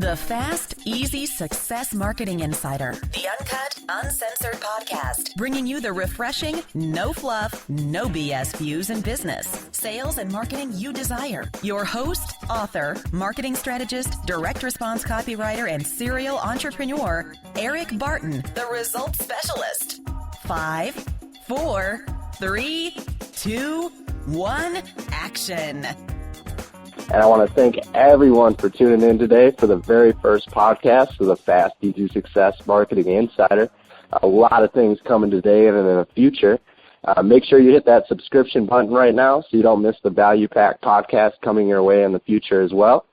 The Fast, Easy Success Marketing Insider, the uncut, uncensored podcast, bringing you the refreshing, no fluff, no BS views in business, sales, and marketing you desire. Your host, author, marketing strategist, direct response copywriter, and serial entrepreneur, Eric Barton, the results specialist. 5, 4, 3, 2, 1, action. And I want to thank everyone for tuning in today for the very first podcast of the Fast, Easy Success Marketing Insider. A lot of things coming today and in the future. Make sure you hit that subscription button right now so you don't miss the Value Pack podcast coming your way in the future as well.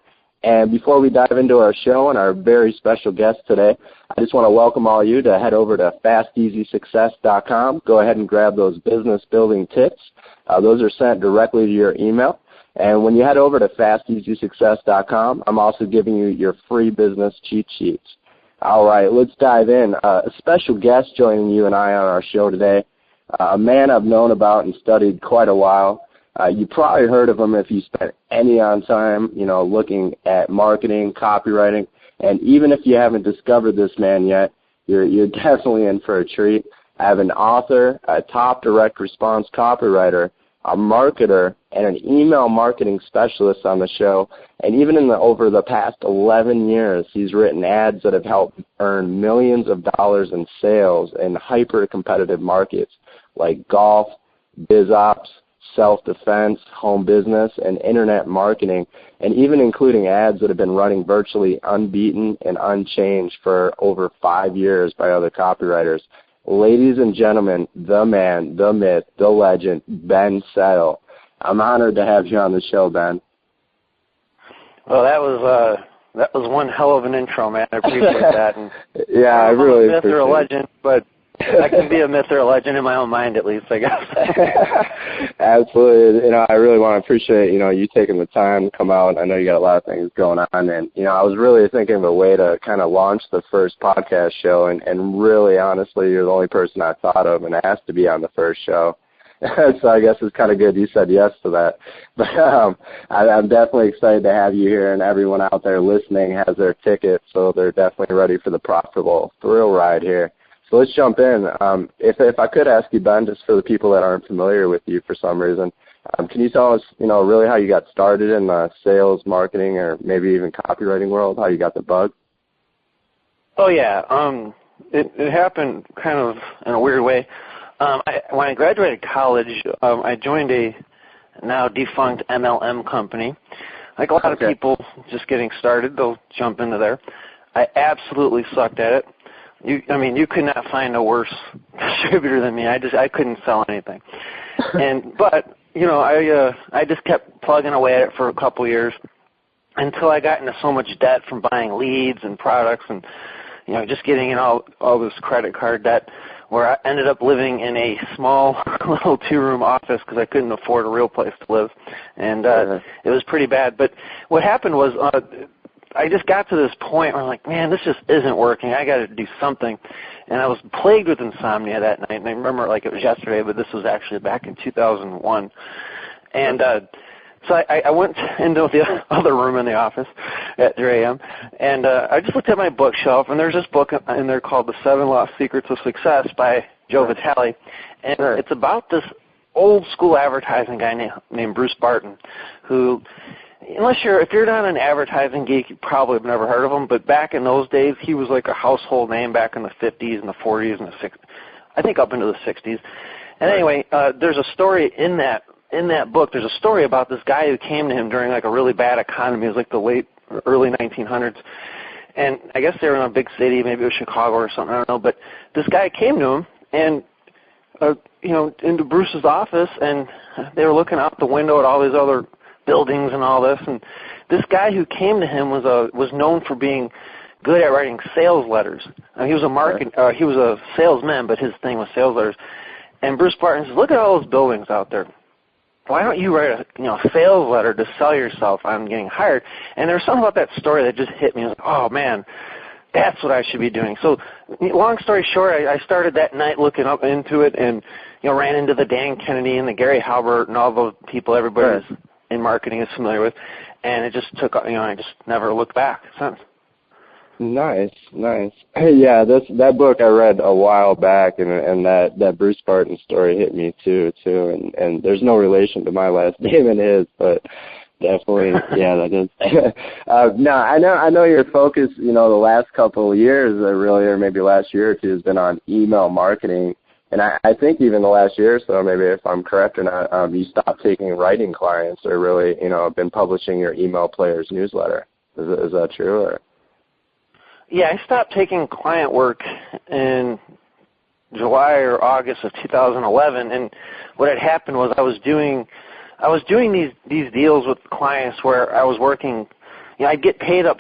And before we dive into our show and our very special guest today, I just want to welcome all you to head over to FastEasySuccess.com. Go ahead and grab those business building tips. Those are sent directly to your email. And when you head over to FastEasySuccess.com, I'm also giving you your free business cheat sheets. All right, let's dive in. A special guest joining you and I on our show today, a man I've known about and studied quite a while. You probably heard of him if you spent any on time, looking at marketing, copywriting, and even if you haven't discovered this man yet, you're definitely in for a treat. I have an author, a top direct response copywriter, a marketer, and an email marketing specialist on the show. And even over the past 11 years, he's written ads that have helped earn millions of dollars in sales in hyper-competitive markets like golf, biz ops, self-defense, home business, and internet marketing, and even including ads that have been running virtually unbeaten and unchanged for over 5 years by other copywriters. Ladies and gentlemen, the man, the myth, the legend, Ben Settle. I'm honored to have you on the show, Ben. Well, that was one hell of an intro, man. I appreciate that. And yeah, I really appreciate it. I'm a myth or a legend, but I can be a myth or a legend in my own mind, at least, I guess. Absolutely. I really want to appreciate, you taking the time to come out. I know you got a lot of things going on. And, I was really thinking of a way to kind of launch the first podcast show. And really, honestly, you're the only person I thought of and asked to be on the first show. So I guess it's kind of good you said yes to that. But I'm definitely excited to have you here, and everyone out there listening has their ticket, so they're definitely ready for the profitable thrill ride here. So let's jump in. If I could ask you, Ben, just for the people that aren't familiar with you for some reason, can you tell us, really how you got started in the sales, marketing, or maybe even copywriting world, how you got the bug? Oh, yeah. It happened kind of in a weird way. When I graduated college, I joined a now defunct MLM company. Like a lot of people just getting started, they'll jump into there. I absolutely sucked at it. You could not find a worse distributor than me. I couldn't sell anything. But I just kept plugging away at it for a couple years until I got into so much debt from buying leads and products and just getting in all this credit card debt, where I ended up living in a small little 2-room office because I couldn't afford a real place to live, and it was pretty bad. But what happened was I just got to this point where I'm like, man, this just isn't working. I got to do something. And I was plagued with insomnia that night, and I remember it like it was yesterday, but this was actually back in 2001. And so I went into the other room in the office at 3 a.m., and I just looked at my bookshelf, and there's this book in there called The 7 Lost Secrets of Success by Joe Vitale, and it's about this old-school advertising guy named Bruce Barton, who, if you're not an advertising geek, you probably have never heard of him, but back in those days, he was like a household name back in the 50s and the 40s and the 60s, I think up into the 60s. And anyway, there's a story in that book, there's a story about this guy who came to him during like a really bad economy. It was like the early 1900s. And I guess they were in a big city, maybe it was Chicago or something, I don't know. But this guy came to him and, into Bruce's office, and they were looking out the window at all these other buildings and all this. And this guy who came to him was known for being good at writing sales letters. He was a salesman, but his thing was sales letters. And Bruce Barton says, look at all those buildings out there. Why don't you write a sales letter to sell yourself on getting hired? And there was something about that story that just hit me. I was like, oh, man, that's what I should be doing. So long story short, I started that night looking up into it and, ran into the Dan Kennedy and the Gary Halbert and all those people everybody in marketing is familiar with. And it just took, I just never looked back since. Nice. Yeah, that book I read a while back, and that Bruce Barton story hit me too, and there's no relation to my last name and his, but definitely, yeah, that is. No, I know your focus, the last couple of years, really, or maybe last year or two, has been on email marketing, and I think even the last year or so, maybe if I'm correct or not, you stopped taking writing clients, or really, been publishing your email players newsletter. Is that true? Or? Yeah, I stopped taking client work in July or August of 2011, and what had happened was I was doing these deals with clients where I was working. I'd get paid up,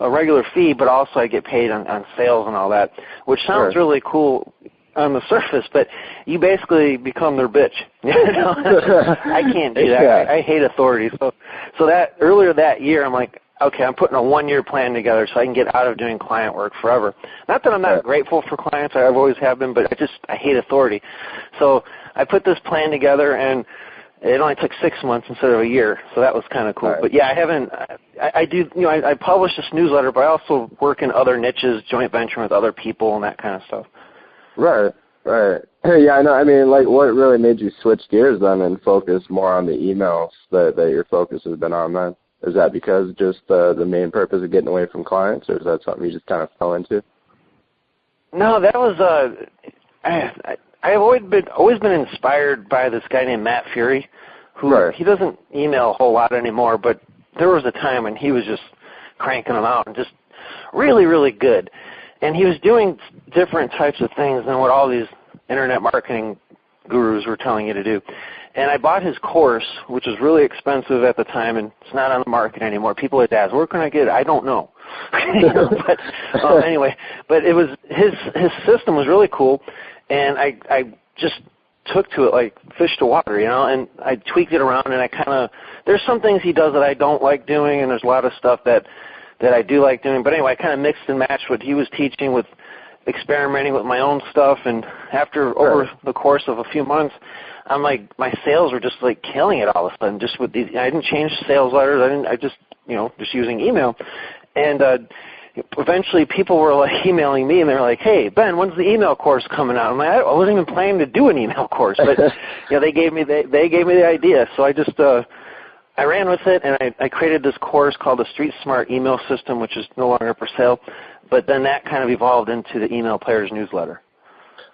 a regular fee, but also I get paid on sales and all that, which sounds really cool on the surface, but you basically become their bitch. I can't do that. Yeah. I hate authority. So that earlier that year, I'm like, okay, I'm putting a 1-year plan together so I can get out of doing client work forever. Not that I'm not grateful for clients, I've always have been, but I hate authority. So I put this plan together, and it only took 6 months instead of a year, so that was kind of cool. Right. But yeah, I publish this newsletter, but I also work in other niches, joint venturing with other people and that kind of stuff. Right. Yeah, I know. I mean, like, what really made you switch gears then and focus more on the emails that your focus has been on then? Is that because just the main purpose of getting away from clients, or is that something you just kind of fell into? No, that was I've always been inspired by this guy named Matt Fury, who he doesn't email a whole lot anymore, but there was a time when he was just cranking them out and just really, really good. And he was doing different types of things than what all these internet marketing gurus were telling you to do. And I bought his course, which was really expensive at the time, and it's not on the market anymore. People had asked, where can I get it? I don't know. But anyway, but it was his system was really cool, and I just took to it like fish to water, and I tweaked it around, and there's some things he does that I don't like doing, and there's a lot of stuff that I do like doing. But anyway, I kind of mixed and matched what he was teaching with experimenting with my own stuff, and over the course of a few months, I'm like, my sales were just like killing it all of a sudden. Just with these, I didn't change sales letters. I just just using email, and eventually people were like emailing me, and they were like, "Hey Ben, when's the email course coming out?" I'm like, I wasn't even planning to do an email course, but they gave me the idea, so I just I ran with it, and I created this course called the Street Smart Email System, which is no longer for sale, but then that kind of evolved into the Email Players newsletter.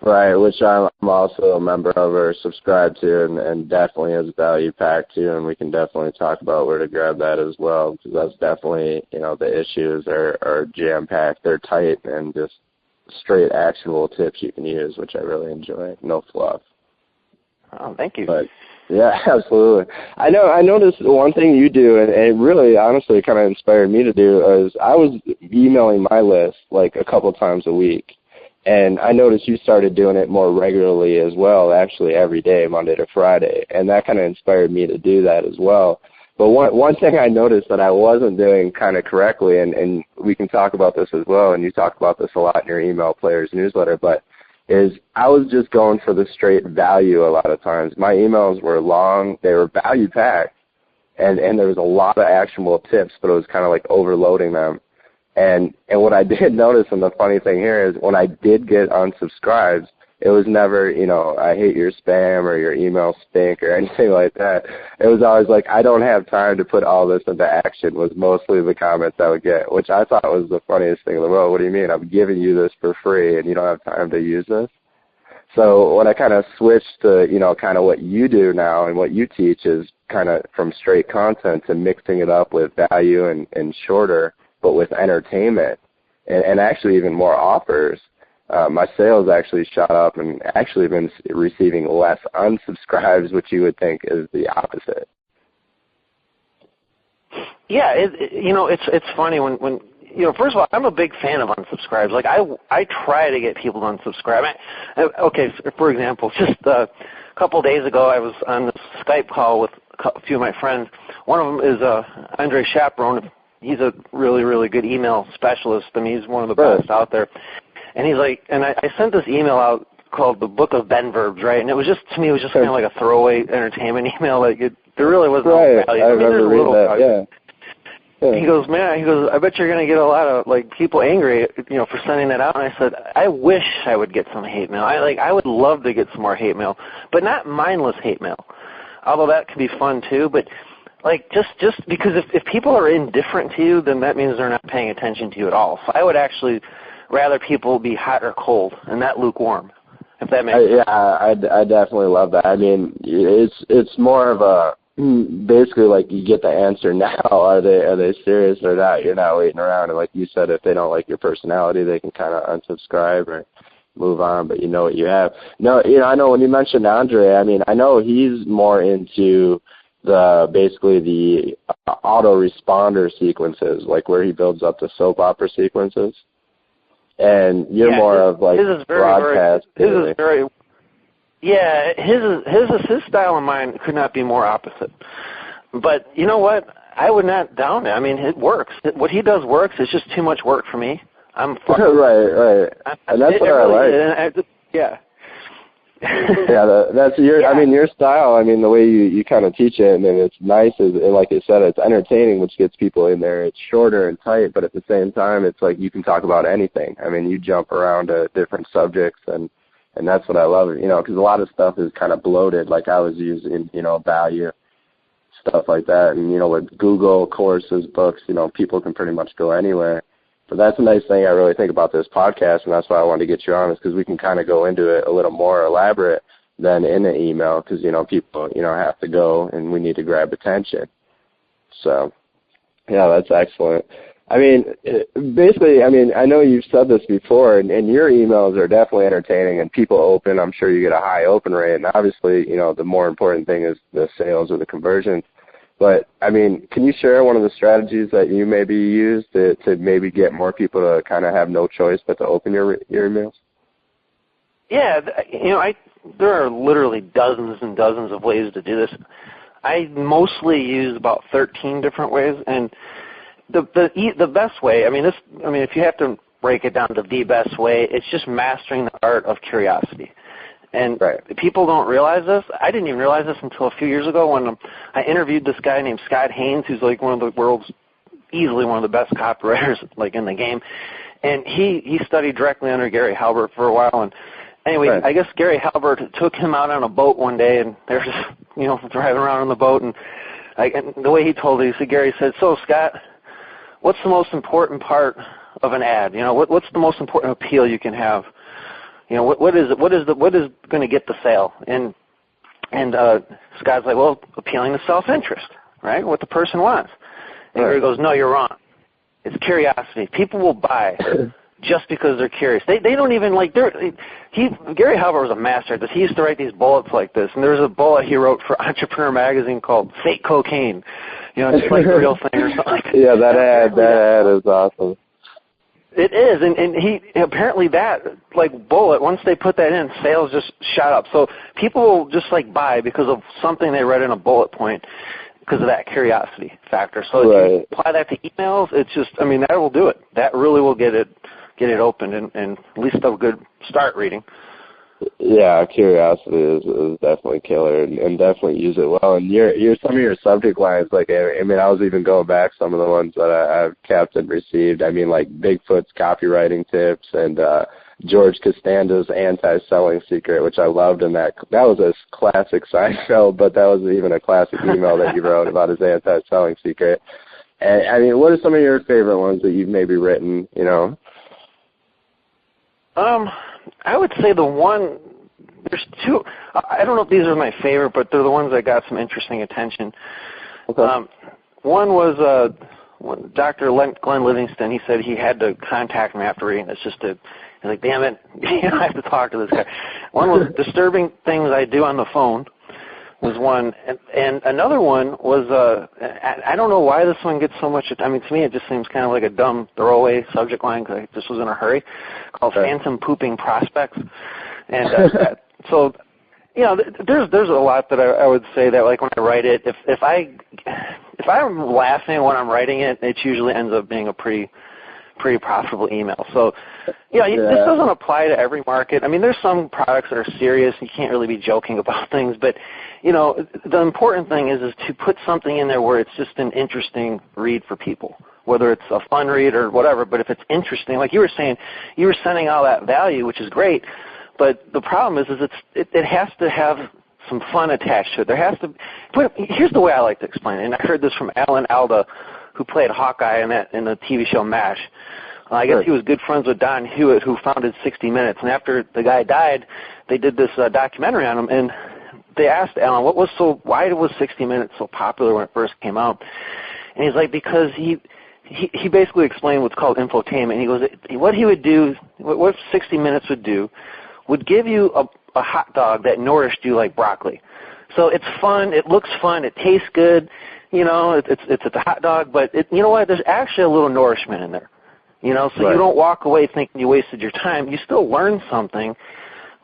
Right, which I'm also a member of or subscribe to, and definitely is value packed too, and we can definitely talk about where to grab that as well, because that's definitely, the issues are jam-packed, they're tight, and just straight actionable tips you can use, which I really enjoy. No fluff. Oh, thank you. But yeah, absolutely. I noticed one thing you do, and it really, honestly, kind of inspired me to do, is I was emailing my list like a couple times a week. And I noticed you started doing it more regularly as well, actually every day, Monday to Friday. And that kind of inspired me to do that as well. But one thing I noticed that I wasn't doing kind of correctly, and we can talk about this as well, and you talk about this a lot in your Email Players newsletter, but is I was just going for the straight value a lot of times. My emails were long, they were value-packed, and there was a lot of actionable tips, but it was kind of like overloading them. And what I did notice, and the funny thing here is when I did get unsubscribed, it was never, I hate your spam or your email stink or anything like that. It was always like, I don't have time to put all this into action was mostly the comments I would get, which I thought was the funniest thing in the world. What do you mean? I'm giving you this for free and you don't have time to use this? So when I kind of switched to, kind of what you do now and what you teach is kind of from straight content to mixing it up with value and shorter, but with entertainment and actually even more offers, my sales actually shot up and actually been receiving less unsubscribes, which you would think is the opposite. Yeah, it's funny when first of all, I'm a big fan of unsubscribes. Like I try to get people to unsubscribe. Okay, for example, just a couple of days ago, I was on this Skype call with a few of my friends. One of them is Andre Chaperone. He's a really, really good email specialist. I mean, he's one of the best out there. And he's like, and I sent this email out called the Book of Ben Verbs, right? And it was just, to me, it was just kind of like a throwaway entertainment email. Like there really was no value. I remember reading that, yeah. He goes, man, I bet you're going to get a lot of, like, people angry, for sending that out. And I said, I wish I would get some hate mail. I would love to get some more hate mail, but not mindless hate mail, although that could be fun too. But, like, just because if people are indifferent to you, then that means they're not paying attention to you at all. So I would actually rather people be hot or cold and not lukewarm, if that makes sense. Yeah, I definitely love that. I mean, it's more of a, basically, like, you get the answer now. Are they serious or not? You're not waiting around. And like you said, if they don't like your personality, they can kind of unsubscribe or move on. But you know what you have. No, I know when you mentioned Andre, I mean, I know he's more into basically the autoresponder sequences, like where he builds up the soap opera sequences. And you're more of like broadcast. Yeah, his style and mine could not be more opposite. But you know what? I would not down it. I mean, it works. What he does works. It's just too much work for me. I'm right. And that's what I like. Yeah. Yeah, that's your. Yeah. I mean, your style. I mean, the way you kind of teach it, and it's nice. And like you said, it's entertaining, which gets people in there. It's shorter and tight, but at the same time, it's like you can talk about anything. I mean, you jump around to different subjects and that's what I love, because a lot of stuff is kind of bloated, like I was using, value, stuff like that. And, with Google, courses, books, people can pretty much go anywhere. But that's a nice thing I really think about this podcast, and that's why I wanted to get you on, is because we can kind of go into it a little more elaborate than in an email, because, people, have to go, and we need to grab attention. So, yeah, that's excellent. I mean, basically, I know you've said this before, and your emails are definitely entertaining, and people open. I'm sure you get a high open rate, and obviously, the more important thing is the sales or the conversion. But, I mean, can you share one of the strategies that you maybe use to maybe get more people to kind of have no choice but to open your emails? Yeah, there are literally dozens and dozens of ways to do this. I mostly use about 13 different ways, and the best way, if you have to break it down to the best way, it's just mastering the art of curiosity. And people don't realize this. I didn't even realize this until a few years ago when I interviewed this guy named Scott Haynes, who's like one of the world's easily one of the best copywriters like in the game. And he studied directly under Gary Halbert for a while. And anyway, I guess Gary Halbert took him out on a boat one day, and they were just driving around on the boat. And the way he told it, he said, Gary said, "So Scott, what's the most important part of an ad? What's the most important appeal you can have? What is going to get the sale?" And Scott's like, "Well, appealing to self-interest, right? What the person wants." And Gary goes, "No, you're wrong. It's curiosity. People will buy just because they're curious. They don't even like. Gary Halbert was a master at this. He used to write these bullets like this, and there's a bullet he wrote for Entrepreneur Magazine called "Fake Cocaine." Just like the real thing or something like that. Yeah, that ad is awesome. It is, and he apparently that bullet, once they put that in, sales just shot up. So people will just buy because of something they read in a bullet point because of that curiosity factor. So if you apply that to emails, it's just, that will do it. That really will get it opened and at least a good start reading. Yeah, curiosity is definitely killer, and definitely use it well. And some of your subject lines, I was even going back some of the ones that I've kept and received. Like Bigfoot's copywriting tips and George Costanza's anti-selling secret, which I loved. And that was a classic Seinfeld, but that was even a classic email that you wrote about his anti-selling secret. And what are some of your favorite ones that you've maybe written? I would say there's two. I don't know if these are my favorite, but they're the ones that got some interesting attention. Okay. One was Dr. Glenn Livingston. He said he had to contact me after reading this he's like, damn it, I have to talk to this guy. One was disturbing things I do on the phone was one, and another one was I don't know why this one gets so much. To me it just seems kind of like a dumb throwaway subject line because I just was in a hurry, called "Phantom Pooping Prospects," and so there's a lot that I would say that when I write it, if I'm laughing when I'm writing it, it usually ends up being a pretty pretty profitable email. So, this doesn't apply to every market. I mean, there's some products that are serious. You can't really be joking about things. But, the important thing is to put something in there where it's just an interesting read for people, whether it's a fun read or whatever. But if it's interesting, like you were saying, you were sending all that value, which is great. But the problem is it has to have some fun attached to it. There has to. Here's the way I like to explain it, and I heard this from Alan Alda, who played Hawkeye in the TV show MASH. I guess he was good friends with Don Hewitt, who founded 60 Minutes. And after the guy died, they did this documentary on him, and they asked Alan, why was 60 Minutes so popular when it first came out? And he's like, because he basically explained what's called infotainment. And he goes, what he would do, what 60 Minutes would do, would give you a hot dog that nourished you like broccoli. So it's fun, it looks fun, it tastes good, it's a hot dog, but you know what, there's actually a little nourishment in there. So you don't walk away thinking you wasted your time. You still learn something,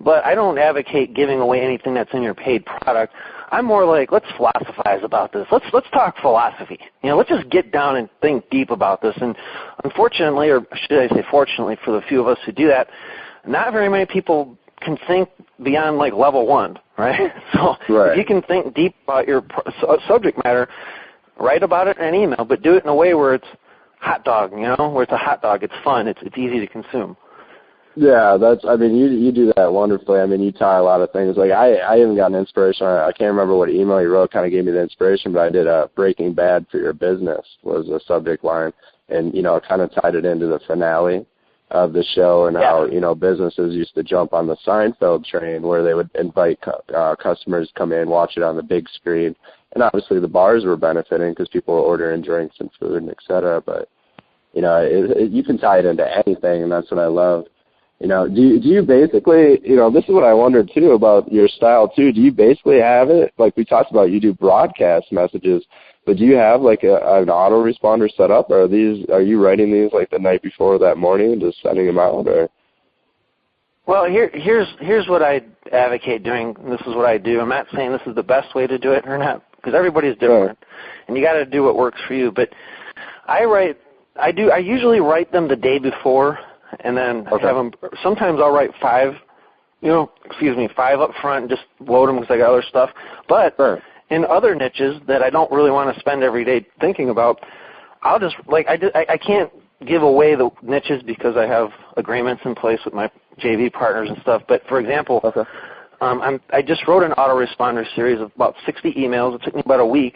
but I don't advocate giving away anything that's in your paid product. I'm more like, let's philosophize about this. Let's talk philosophy. Let's just get down and think deep about this. And unfortunately, or should I say fortunately for the few of us who do that, not very many people can think beyond like level 1, right? So if you can think deep about your subject matter, write about it in an email, but do it in a way where it's hot dog, where it's a hot dog, it's fun, it's easy to consume. Yeah, you do that wonderfully. I mean, you tie a lot of things. Like I even got an inspiration. I can't remember what email you wrote kind of gave me the inspiration, but I did a Breaking Bad for Your Business was a subject line, and it kind of tied it into the finale of the show and how, businesses used to jump on the Seinfeld train where they would invite customers to come in, watch it on the big screen. And obviously the bars were benefiting because people were ordering drinks and food and et cetera. But, you can tie it into anything, and that's what I love. Do you basically, this is what I wondered too about your style too. Do you basically have it, like we talked about, you do broadcast messages, but do you have like an autoresponder set up, or are you writing these like the night before that morning and just sending them out, or? Well, here's what I advocate doing. This is what I do. I'm not saying this is the best way to do it or not, because everybody's different, and you got to do what works for you. But I usually write them the day before, and then have them. Sometimes I'll write 5 up front and just load them because I got other stuff. But in other niches that I don't really want to spend every day thinking about, I'll just I can't give away the niches because I have agreements in place with my JV partners and stuff. But for example, I just wrote an autoresponder series of about 60 emails. It took me about a week.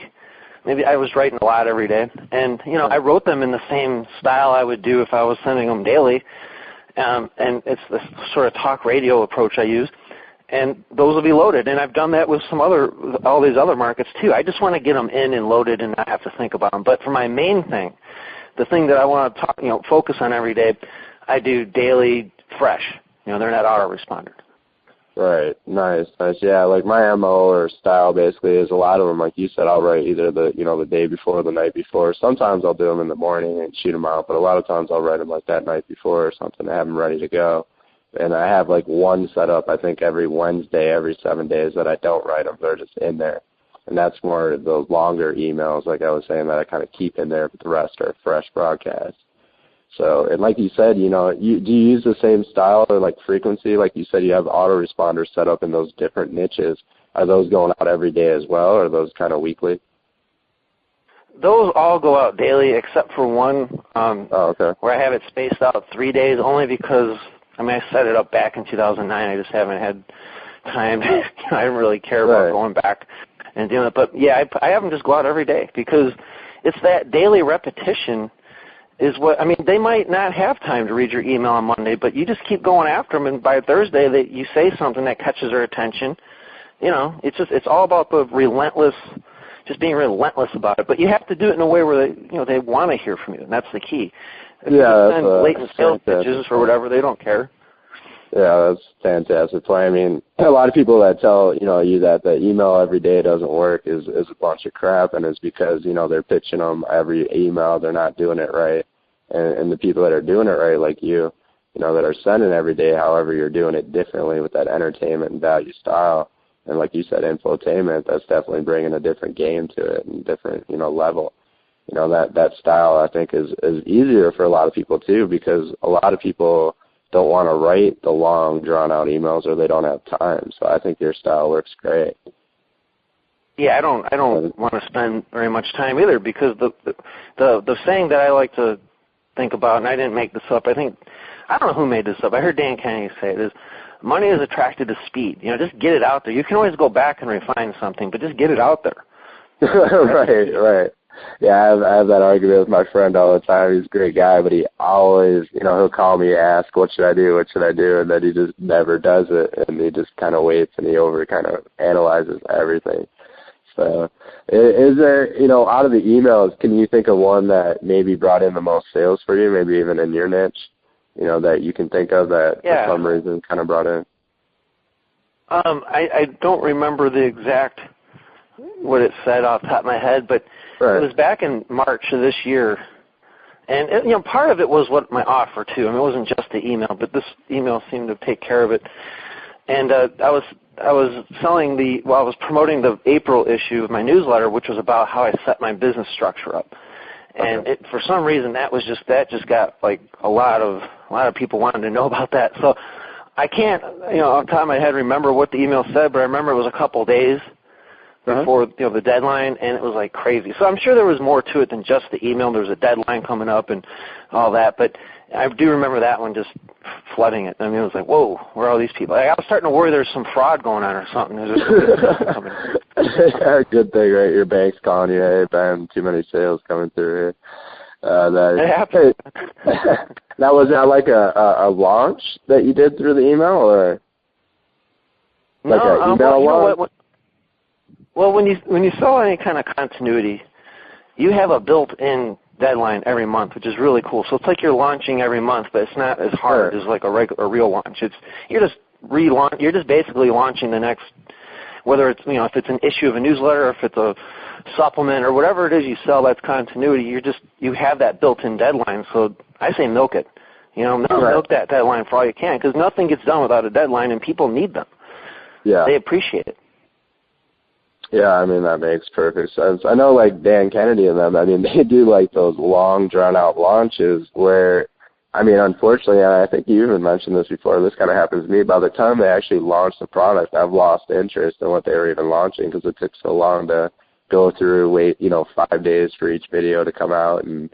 Maybe I was writing a lot every day, and I wrote them in the same style I would do if I was sending them daily. And it's the sort of talk radio approach I use. And those will be loaded. And I've done that with all these other markets too. I just want to get them in and loaded and not have to think about them. But for my main thing, the thing that I want to focus on every day, I do daily fresh. They're not autoresponder. Right. Nice. Yeah, like my MO or style basically is a lot of them, like you said, I'll write either the day before or the night before. Sometimes I'll do them in the morning and shoot them out, but a lot of times I'll write them like that night before or something to have them ready to go. And I have like one set up, I think, every Wednesday, every 7 days that I don't write them. They're just in there. And that's more the longer emails, like I was saying, that I kind of keep in there, but the rest are fresh broadcasts. So, and like you said, do you use the same style or like frequency? Like you said, you have autoresponders set up in those different niches. Are those going out every day as well, or are those kind of weekly? Those all go out daily except for one where I have it spaced out 3 days, only because, I set it up back in 2009. I just haven't had time. I don't really care about going back and doing it. But, yeah, I have them just go out every day because it's that daily repetition is what, they might not have time to read your email on Monday, but you just keep going after them, and by Thursday you say something that catches their attention. It's all about the just being relentless about it. But you have to do it in a way where they want to hear from you, and that's the key. If you send latent sales pitches or whatever, they don't care. Yeah, that's fantastic. A lot of people that tell you that the email every day doesn't work is a bunch of crap, and it's because they're pitching them every email, they're not doing it right, and the people that are doing it right, like you, that are sending every day, however, you're doing it differently with that entertainment and value style, and like you said, infotainment, that's definitely bringing a different game to it and different level. that style I think is easier for a lot of people too, because a lot of people don't want to write the long drawn out emails, or they don't have time. So I think your style works great. Yeah, I don't want to spend very much time either, because the saying that I like to think about, and I didn't make this up. I don't know who made this up. I heard Dan Kennedy say it, is money is attracted to speed. Just get it out there. You can always go back and refine something, but just get it out there. Right. Yeah, I have that argument with my friend all the time. He's a great guy, but he always, he'll call me, ask, what should I do, and then he just never does it, and he just kind of waits, and he kind of analyzes everything. So is there, out of the emails, can you think of one that maybe brought in the most sales for you, maybe even in your niche, that you can think of that for some reason kind of brought in? I don't remember the exact what it said off the top of my head, but It was back in March of this year. And, part of it was what my offer, too. I mean, it wasn't just the email, but this email seemed to take care of it. And I was promoting the April issue of my newsletter, which was about how I set my business structure up. And for some reason, that just got like a lot of people wanted to know about that. So I can't, off the top of my head, remember what the email said, but I remember it was a couple of days before the deadline, and it was like crazy. So I'm sure there was more to it than just the email. There was a deadline coming up and all that, but I do remember that one just flooding it. I mean, it was like, whoa, where are all these people? I was starting to worry there's some fraud going on or something. Good thing, right? Your bank's calling you, hey, Ben, too many sales coming through here. It happened. Now, was that like a launch that you did through the email, or like an email launch? Well, when you sell any kind of continuity, you have a built-in deadline every month, which is really cool. So it's like you're launching every month, but it's not as hard as like a real launch. You're just basically launching the next, whether it's if it's an issue of a newsletter, or if it's a supplement, or whatever it is you sell that's continuity. You have that built-in deadline. So I say milk it. Milk that deadline for all you can, because nothing gets done without a deadline, and people need them. Yeah, they appreciate it. Yeah, I mean, that makes perfect sense. I know, like, Dan Kennedy and them, I mean, they do, like, those long, drawn-out launches where, I mean, unfortunately, and I think you even mentioned this before, this kind of happens to me, by the time they actually launch the product, I've lost interest in what they were even launching, because it took so long to go through, wait, 5 days for each video to come out, and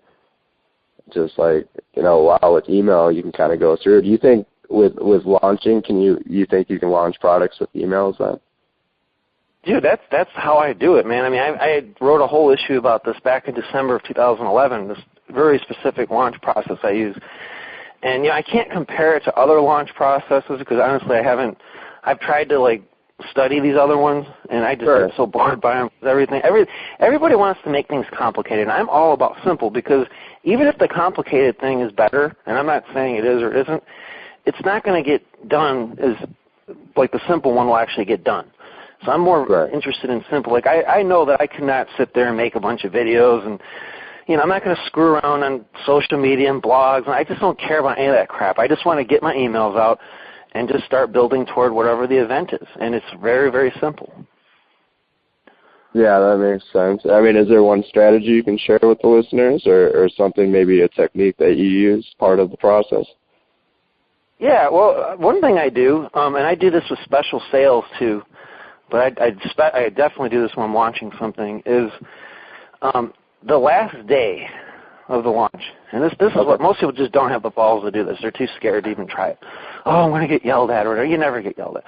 just like, wow, with email, you can kind of go through. Do you think with launching, you think you can launch products with emails then? Dude, that's how I do it, man. I mean, I wrote a whole issue about this back in December of 2011, this very specific launch process I use. And, I can't compare it to other launch processes because, honestly, I've tried to, like, study these other ones, and I just get so bored by them. Everybody wants to make things complicated, and I'm all about simple, because even if the complicated thing is better, and I'm not saying it is or isn't, it's not going to get done as, like, the simple one will actually get done. So I'm more interested in simple. Like, I know that I cannot sit there and make a bunch of videos, and, I'm not going to screw around on social media and blogs, and I just don't care about any of that crap. I just want to get my emails out and just start building toward whatever the event is, and it's very, very simple. Yeah, that makes sense. I mean, is there one strategy you can share with the listeners, or something, maybe a technique that you use part of the process? Yeah, well, one thing I do, and I do this with special sales too, but I definitely do this when I'm launching something, is the last day of the launch. And this is what most people just don't have the balls to do this. They're too scared to even try it. Oh, I'm going to get yelled at, or whatever. You never get yelled at.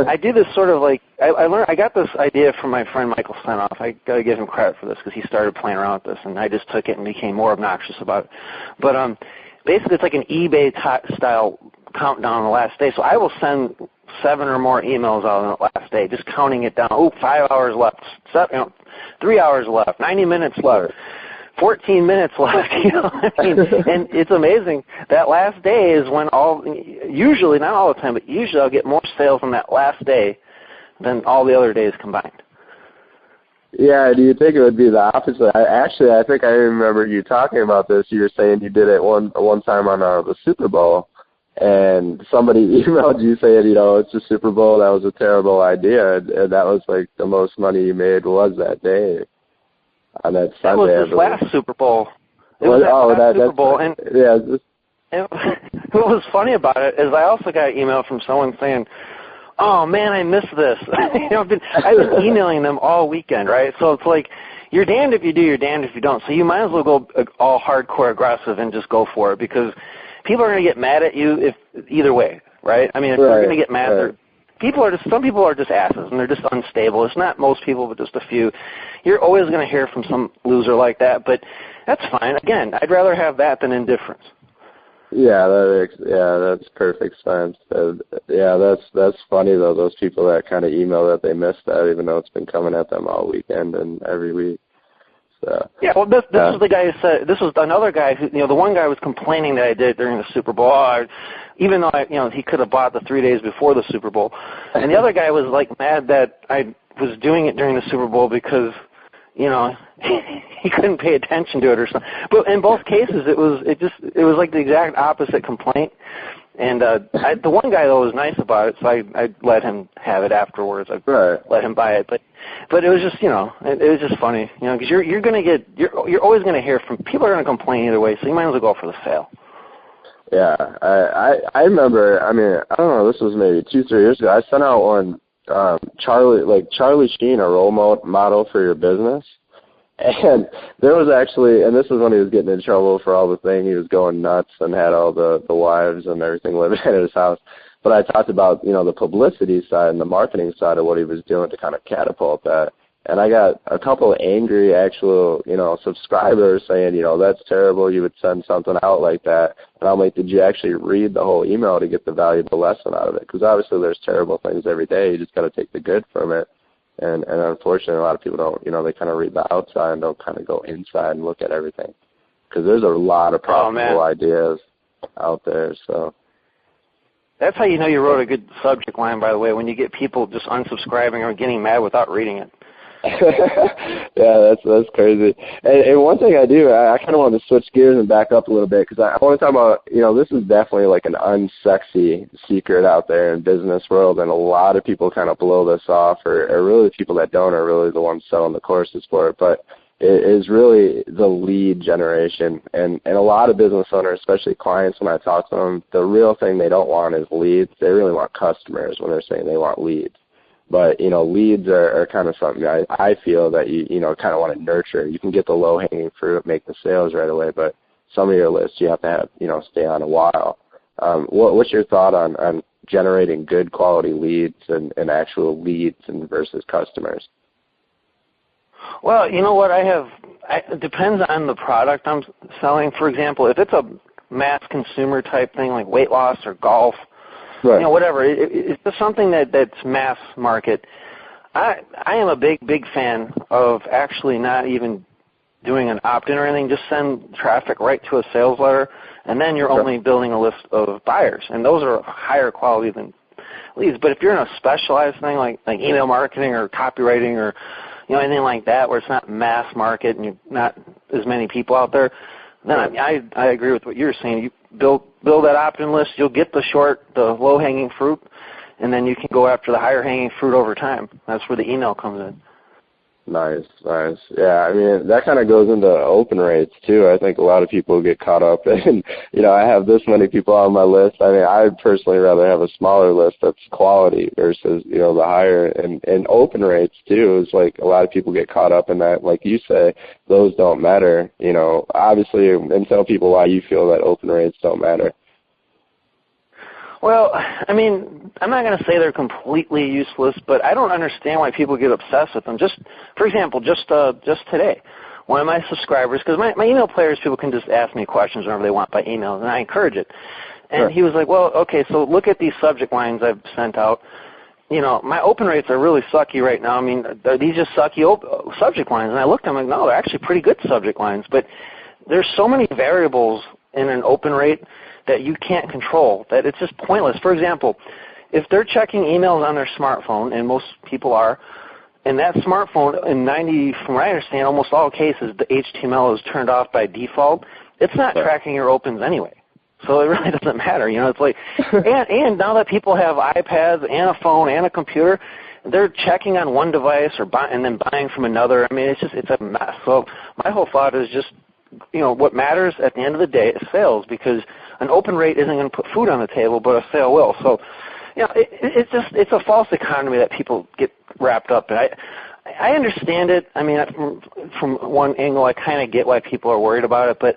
I do this sort of like, I got this idea from my friend Michael Stenoff. I got to give him credit for this because he started playing around with this, and I just took it and became more obnoxious about it. But basically it's like an eBay-style countdown on the last day. So I will send 7 or more emails out on the last day, just counting it down. Oh, 5 hours left, 3 hours left, 90 minutes left, 14 minutes left. I mean, and it's amazing. That last day is when usually, not all the time, but usually I'll get more sales on that last day than all the other days combined. Yeah, do you think it would be the opposite? I think I remember you talking about this. You were saying you did it one time on the Super Bowl, and somebody emailed you saying, it's the Super Bowl, that was a terrible idea, and that was like the most money you made was that day. on that Sunday. That was this last Super Bowl. It was Super Bowl. And yeah. And what was funny about it is I also got an email from someone saying, "Oh man, I missed this." I've been emailing them all weekend, right? So it's like, you're damned if you do, you're damned if you don't. So you might as well go all hardcore aggressive and just go for it, because people are going to get mad at you if either way, right? I mean, if they're going to get mad, some people are just asses and they're just unstable. It's not most people, but just a few. You're always going to hear from some loser like that, but that's fine. Again, I'd rather have that than indifference. Yeah, that's perfect sense. That's funny though. Those people that kind of email that they missed that, even though it's been coming at them all weekend and every week. So yeah, well, this was the guy who said. This was another guy who, the one guy was complaining that I did it during the Super Bowl, even though he could have bought the 3 days before the Super Bowl, and the other guy was like mad that I was doing it during the Super Bowl because he couldn't pay attention to it or something. But in both cases, it was like the exact opposite complaint. And the one guy though was nice about it, so I let him have it afterwards. I let him buy it, but it was just it was just funny, because you're always going to hear from people are going to complain either way, so you might as well go for the sale. Yeah, I remember. I mean, I don't know. This was maybe 2-3 years ago. I sent out one. Charlie Sheen, a role model for your business. And there was actually, and this is when he was getting in trouble for all the thing, he was going nuts and had all the wives and everything living at his house. But I talked about, the publicity side and the marketing side of what he was doing to kind of catapult that. And I got a couple of angry actual, subscribers saying, that's terrible, you would send something out like that. And I'm like, did you actually read the whole email to get the valuable lesson out of it? Because obviously there's terrible things every day. You just got to take the good from it. And unfortunately, a lot of people don't, they kind of read the outside and don't kind of go inside and look at everything. Because there's a lot of profitable ideas out there, so. That's how you know you wrote a good subject line, by the way, when you get people just unsubscribing or getting mad without reading it. Yeah, that's crazy. And one thing I do, I kind of want to switch gears and back up a little bit, because I want to talk about, this is definitely like an unsexy secret out there in business world, and a lot of people kind of blow this off, or really the people that don't are really the ones selling the courses for it, but it is really the lead generation. And a lot of business owners, especially clients, when I talk to them, the real thing they don't want is leads. They really want customers when they're saying they want leads. But, leads are kind of something I feel that you kind of want to nurture. You can get the low-hanging fruit, make the sales right away, but some of your lists you have to have, stay on a while. What's your thought on generating good quality leads and actual leads versus customers? Well, you know what, it depends on the product I'm selling. For example, if it's a mass consumer type thing like weight loss or golf, right, whatever, it's just something that's mass market. I am a big fan of actually not even doing an opt-in or anything. Just send traffic right to a sales letter, and then you're only building a list of buyers, and those are higher quality than leads. But if you're in a specialized thing like email marketing or copywriting or anything like that, where it's not mass market and you're not as many people out there, then I agree with what you're saying. You build that opt-in list, you'll get the low-hanging fruit, and then you can go after the higher-hanging fruit over time. That's where the email comes in. Nice. Yeah, I mean, that kind of goes into open rates, too. I think a lot of people get caught up in, I have this many people on my list. I mean, I'd personally rather have a smaller list that's quality versus, the higher. And open rates, too, is like a lot of people get caught up in that. Like you say, those don't matter, obviously, and tell people why you feel that open rates don't matter. Well, I mean, I'm not going to say they're completely useless, but I don't understand why people get obsessed with them. For example, just today, one of my subscribers, because my email players, people can just ask me questions whenever they want by email, and I encourage it. And he was like, well, okay, so look at these subject lines I've sent out. My open rates are really sucky right now. I mean, are these just sucky subject lines? And I looked at them, no, they're actually pretty good subject lines. But there's so many variables in an open rate that you can't control, that it's just pointless. For example, if they're checking emails on their smartphone, and most people are, and that smartphone, from what I understand, almost all cases, the HTML is turned off by default, it's not tracking your opens anyway. So it really doesn't matter. It's like, and now that people have iPads and a phone and a computer, they're checking on one device and then buying from another. I mean, it's a mess. So my whole thought is just, what matters at the end of the day is sales, because an open rate isn't going to put food on the table, but a sale will. So, it's a false economy that people get wrapped up in. I understand it. I mean, from one angle, I kind of get why people are worried about it, but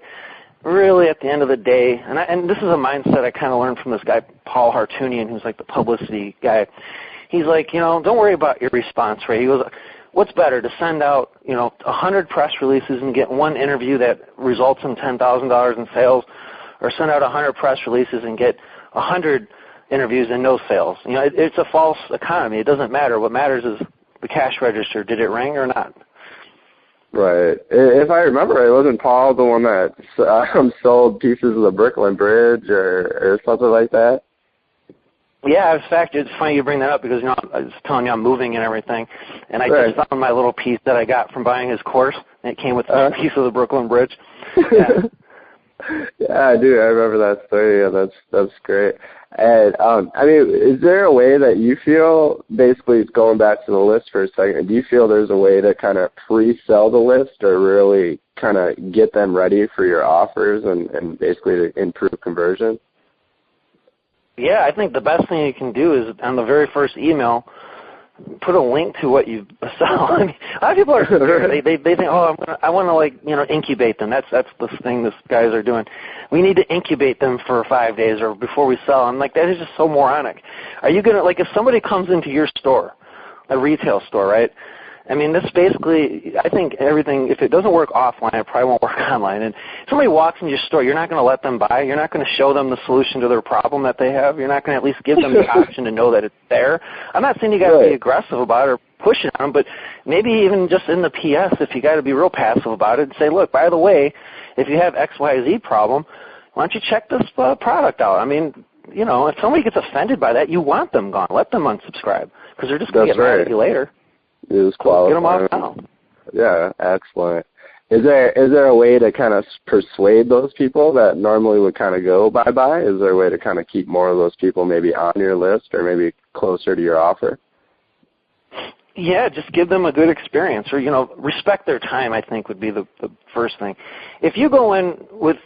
really, at the end of the day, and this is a mindset I kind of learned from this guy, Paul Hartunian, who's like the publicity guy. He's like, don't worry about your response rate. He goes, what's better, to send out, 100 press releases and get one interview that results in $10,000 in sales, or send out 100 press releases and get 100 interviews and no sales? It's a false economy. It doesn't matter. What matters is the cash register. Did it ring or not? Right. If I remember, it wasn't Paul the one that sold pieces of the Brooklyn Bridge or something like that? Yeah, in fact, it's funny you bring that up, because I was telling you I'm moving and everything, and I just found my little piece that I got from buying his course, and it came with a piece of the Brooklyn Bridge. Yeah. Yeah, I do. I remember that story. Yeah, that's great. And is there a way that you feel, basically going back to the list for a second, do you feel there's a way to kind of pre-sell the list, or really kind of get them ready for your offers and basically to improve conversion? Yeah, I think the best thing you can do is on the very first email, put a link to what you sell. I mean, a lot of people are scared. They think, I want to incubate them. That's the thing these guys are doing. We need to incubate them for 5 days or before we sell. I'm like, that is just so moronic. Are you gonna, if somebody comes into your store, a retail store, right? I mean, this basically, I think everything, if it doesn't work offline, it probably won't work online. And if somebody walks into your store, you're not going to let them buy. You're not going to show them the solution to their problem that they have. You're not going to at least give them the option to know that it's there. I'm not saying you got to be aggressive about it or push it on them, but maybe even just in the PS, if you got to be real passive about it, and say, look, by the way, if you have XYZ problem, why don't you check this product out? I mean, if somebody gets offended by that, you want them gone. Let them unsubscribe, because they're just going to get mad at you later. Is qualified. Get them off now. Yeah, excellent. Is there a way to kind of persuade those people that normally would kind of go bye-bye? Is there a way to kind of keep more of those people maybe on your list or maybe closer to your offer? Yeah, just give them a good experience, or, respect their time, I think, would be the first thing. If you go in with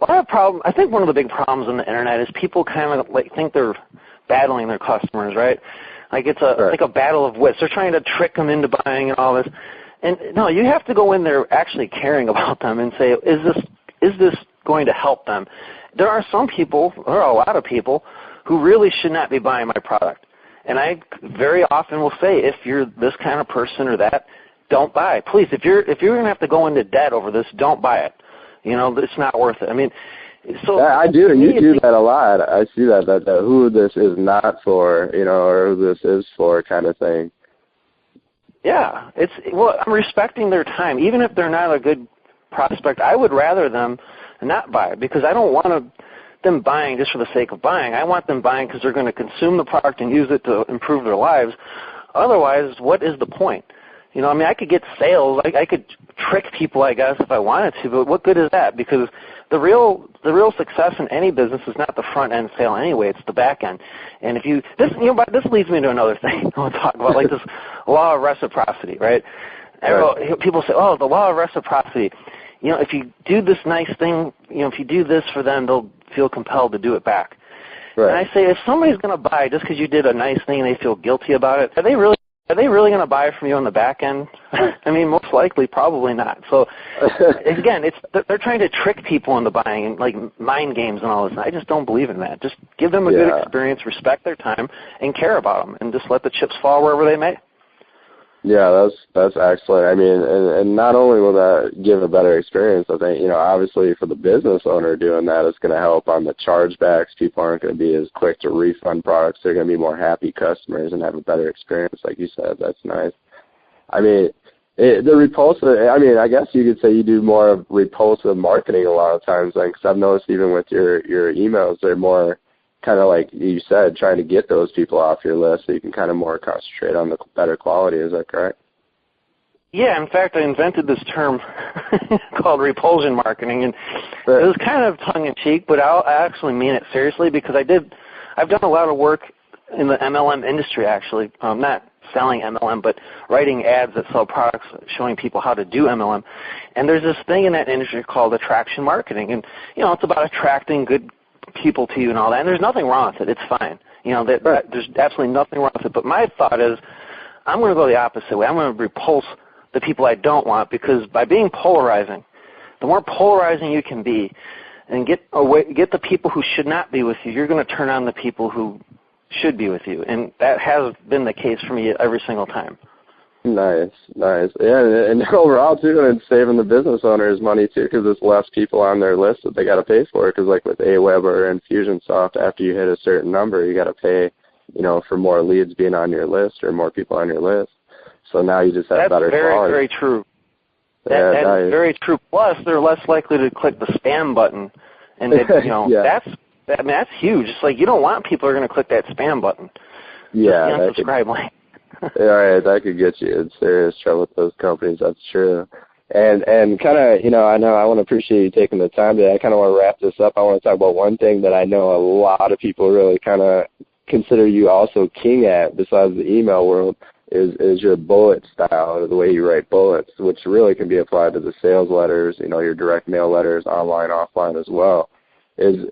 I think one of the big problems on the Internet is people kind of think they're battling their customers, right? Like it's like a battle of wits. They're trying to trick them into buying and all this. And no, you have to go in there actually caring about them and say, is this going to help them? There are some people, or a lot of people, who really should not be buying my product. And I very often will say, if you're this kind of person or that, don't buy. Please, if you're going to have to go into debt over this, don't buy it. It's not worth it. I mean, so yeah, I do. You do that a lot. I see that who this is not for, or who this is for kind of thing. Yeah, I'm respecting their time. Even if they're not a good prospect, I would rather them not buy it, because I don't want them buying just for the sake of buying. I want them buying because they're going to consume the product and use it to improve their lives. Otherwise, what is the point? I could get sales. I could trick people, I guess, if I wanted to, but what good is that? Because the real success in any business is not the front end sale anyway; it's the back end. And this leads me to another thing I want to talk about, like this law of reciprocity, right? People say, the law of reciprocity. If you do this nice thing, if you do this for them, they'll feel compelled to do it back. Right. And I say, if somebody's going to buy just because you did a nice thing and they feel guilty about it, are they really going to buy from you on the back end? I mean, most likely, probably not. So, again, they're trying to trick people into buying, and like mind games and all this. I just don't believe in that. Just give them a good experience, respect their time, and care about them, and just let the chips fall wherever they may. Yeah, that's excellent. I mean, and not only will that give a better experience, I think, obviously for the business owner doing that, it's going to help on the chargebacks. People aren't going to be as quick to refund products. They're going to be more happy customers and have a better experience, like you said. That's nice. I mean, the repulsive, I guess you could say you do more of repulsive marketing a lot of times, because I've noticed even with your emails, they're more kind of like you said, trying to get those people off your list so you can kind of more concentrate on the better quality. Is that correct? Yeah, in fact, I invented this term called repulsion marketing, and it was kind of tongue-in-cheek, but I actually mean it seriously, because I've done a lot of work in the MLM industry, actually, not selling MLM, but writing ads that sell products, showing people how to do MLM. And there's this thing in that industry called attraction marketing. And, it's about attracting good people to you and all that. And there's nothing wrong with it. It's fine. There's absolutely nothing wrong with it. But my thought is, I'm going to go the opposite way. I'm going to repulse the people I don't want, because by being polarizing, the more polarizing you can be and get the people who should not be with you, you're going to turn on the people who should be with you. And that has been the case for me every single time. Nice. Yeah, and overall, too, and it's saving the business owners money, too, because there's less people on their list that they got to pay for. Because, like with Aweber or Infusionsoft, after you hit a certain number, you got to pay, for more leads being on your list or more people on your list. So now you just have better quality. That's very true. That is very true. Plus, they're less likely to click the spam button. And, yeah. that's huge. It's like you don't want people who are going to click that spam button. Yeah. Just unsubscribe link. All right, that could get you in serious trouble with those companies, that's true. And kind of, I want to appreciate you taking the time today. I kind of want to wrap this up. I want to talk about one thing that I know a lot of people really kind of consider you also king at, besides the email world, is your bullet style, or the way you write bullets, which really can be applied to the sales letters, your direct mail letters, online, offline as well. And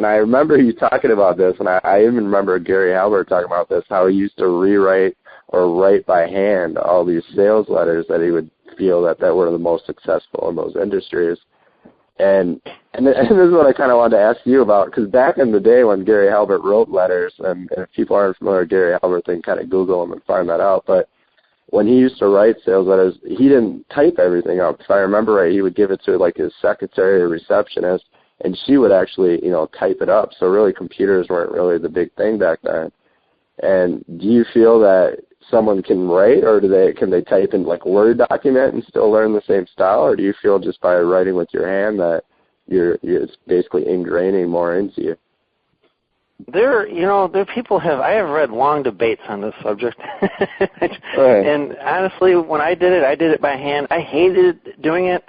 I remember you talking about this, and I even remember Gary Halbert talking about this, how he used to rewrite or write by hand all these sales letters that he would feel that were the most successful in those industries. And this is what I kind of wanted to ask you about, because back in the day when Gary Halbert wrote letters, and if people aren't familiar with Gary Halbert, they can kind of Google him and find that out, but when he used to write sales letters, he didn't type everything up. If I remember right, he would give it to like his secretary or receptionist, and she would actually, type it up. So really computers weren't really the big thing back then. And do you feel that someone can write, or can they type in like Word document and still learn the same style, or do you feel just by writing with your hand that it's basically ingraining more into you? I have read long debates on this subject. Right. And honestly, when I did it by hand. I hated doing it.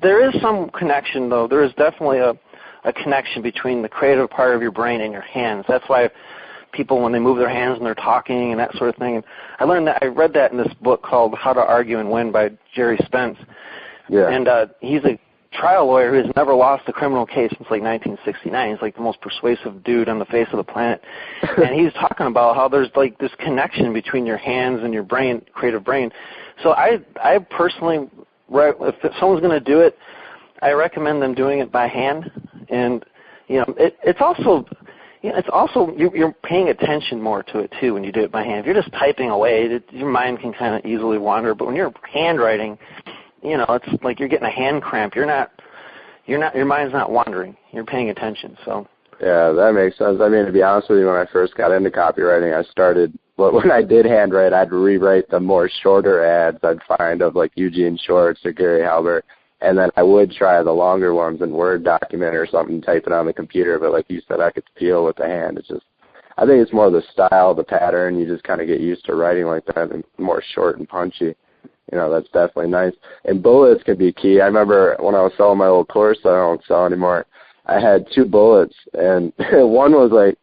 There is some connection, though. There is definitely a connection between the creative part of your brain and your hands. That's why people, when they move their hands and they're talking and that sort of thing. And I read that in this book called How to Argue and Win by Jerry Spence. Yeah. And he's a trial lawyer who has never lost a criminal case since like 1969. He's like the most persuasive dude on the face of the planet. And he's talking about how there's like this connection between your hands and your brain, creative brain. So I personally, if someone's going to do it, I recommend them doing it by hand. And it's also you're paying attention more to it too when you do it by hand. If you're just typing away, your mind can kind of easily wander. But when you're handwriting, it's like you're getting a hand cramp. Your mind's not wandering. You're paying attention. So. Yeah, that makes sense. I mean, to be honest with you, when I first got into copywriting, when I did handwrite, I'd rewrite the more shorter ads I'd find of like Eugene Schwartz or Gary Halbert, and then I would try the longer ones in Word document or something, type it on the computer. But like you said, I could feel with the hand. I think it's more the style, the pattern. You just kind of get used to writing like that, and more short and punchy. That's definitely nice. And bullets can be key. I remember when I was selling my old course that I don't sell anymore, I had 2 bullets, and one was like,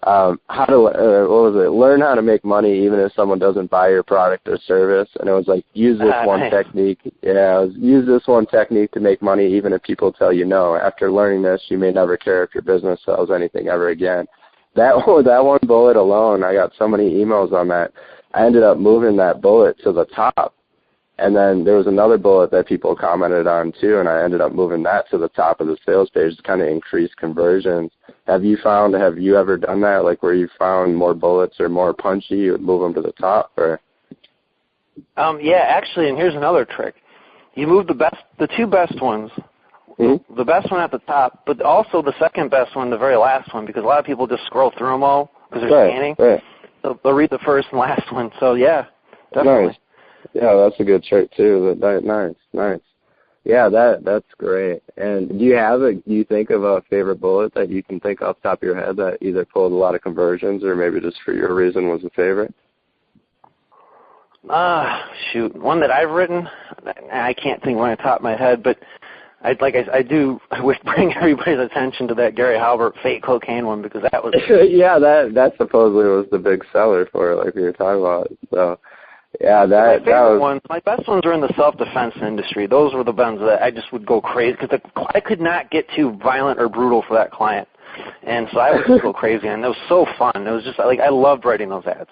learn how to make money even if someone doesn't buy your product or service. And it was like, use this one technique. Yeah, use this one technique to make money even if people tell you no. After learning this, you may never care if your business sells anything ever again. That one bullet alone, I got so many emails on that. I ended up moving that bullet to the top. And then there was another bullet that people commented on too, and I ended up moving that to the top of the sales page to kind of increase conversions. Have you ever done that, like where you found more bullets or more punchy, you would move them to the top? Or? Yeah, actually, and here's another trick. You move the 2 best ones, the best one at the top, but also the second best one, the very last one, because a lot of people just scroll through them all because they're scanning. Right. So they'll read the first and last one. So yeah, definitely. Nice. Yeah, that's a good trick too. Nice. Yeah, that's great. And do you think of a favorite bullet that you can think off the top of your head that either pulled a lot of conversions or maybe just for your reason was a favorite? One that I've written, I can't think one on the top of my head, but I would bring everybody's attention to that Gary Halbert fake cocaine one, because that was yeah, that supposedly was the big seller for it, like we were talking about. So yeah, my best ones are in the self-defense industry. Those were the ones that I just would go crazy, because I could not get too violent or brutal for that client, and so I would just go crazy, and it was so fun. It was just like I loved writing those ads.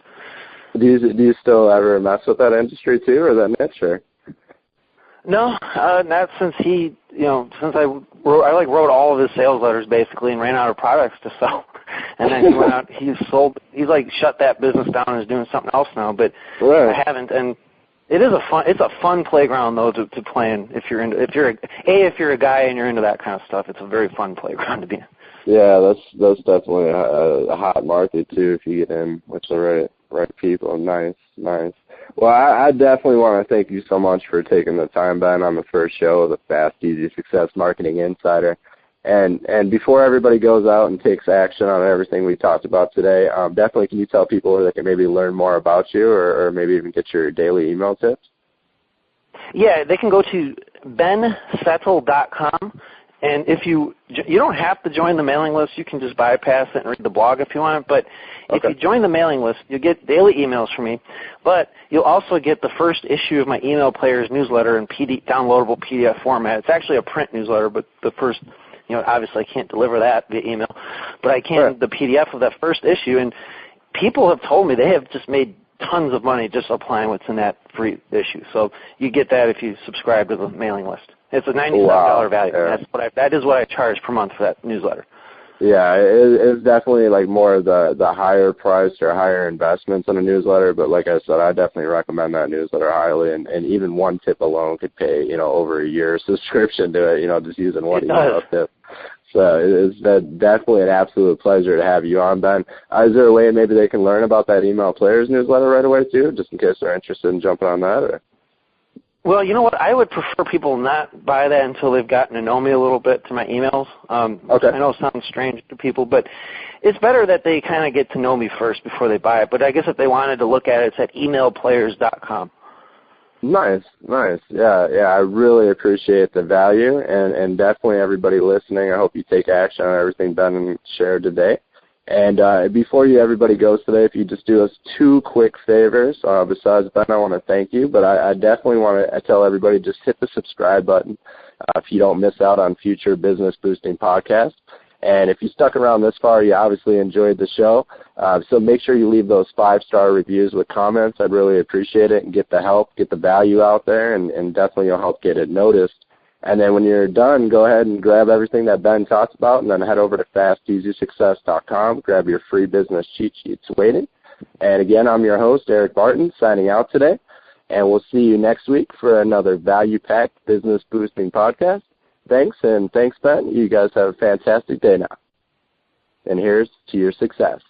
Do you still ever mess with that industry too, or that niche? Or? No, not since since I wrote all of his sales letters basically and ran out of products to sell. And then he went out, he's shut that business down and is doing something else now, but right. I haven't. And it's a fun playground though to play in if you're a guy and you're into that kind of stuff. It's a very fun playground to be in. Yeah, that's definitely a hot market too if you get in with the right people. Nice. Well, I definitely want to thank you so much for taking the time, Ben, on the first show of the Fast, Easy Success Marketing Insider. And before everybody goes out and takes action on everything we talked about today, definitely can you tell people where they can maybe learn more about you or maybe even get your daily email tips? Yeah, they can go to bensettle.com. And if you don't have to join the mailing list, you can just bypass it and read the blog if you want. But if you join the mailing list, you'll get daily emails from me. But you'll also get the first issue of my Email Players newsletter in downloadable PDF format. It's actually a print newsletter, but the first, obviously I can't deliver that via email. But I can the PDF of that first issue. And people have told me they have just made tons of money just applying what's in that free issue. So you get that if you subscribe to the mailing list. It's a $97 value. Yeah. That is what I charge per month for that newsletter. Yeah, it's definitely like more of the higher priced or higher investments in a newsletter. But like I said, I definitely recommend that newsletter highly. And even one tip alone could pay over a year's subscription to it. Just using one email tip. So it's definitely an absolute pleasure to have you on, Ben. Is there a way maybe they can learn about that Email Players newsletter right away too, just in case they're interested in jumping on that? Or? Well, you know what? I would prefer people not buy that until they've gotten to know me a little bit to my emails. Okay. I know it sounds strange to people, but it's better that they kind of get to know me first before they buy it. But I guess if they wanted to look at it, it's at emailplayers.com. Nice. Yeah, I really appreciate the value, and definitely everybody listening, I hope you take action on everything Ben shared today. And before everybody goes today, if you just do us two quick favors, besides Ben, I want to thank you, but I definitely want to tell everybody just hit the subscribe button if you don't miss out on future business boosting podcasts. And if you stuck around this far, you obviously enjoyed the show. So make sure you leave those 5-star reviews with comments. I'd really appreciate it, and get the help, get the value out there, and definitely you'll help get it noticed. And then when you're done, go ahead and grab everything that Ben talks about, and then head over to FastEasySuccess.com, grab your free business cheat sheets waiting. And again, I'm your host, Eric Barton, signing out today. And we'll see you next week for another value-packed business boosting podcast. Thanks, and thanks, Ben. You guys have a fantastic day now. And here's to your success.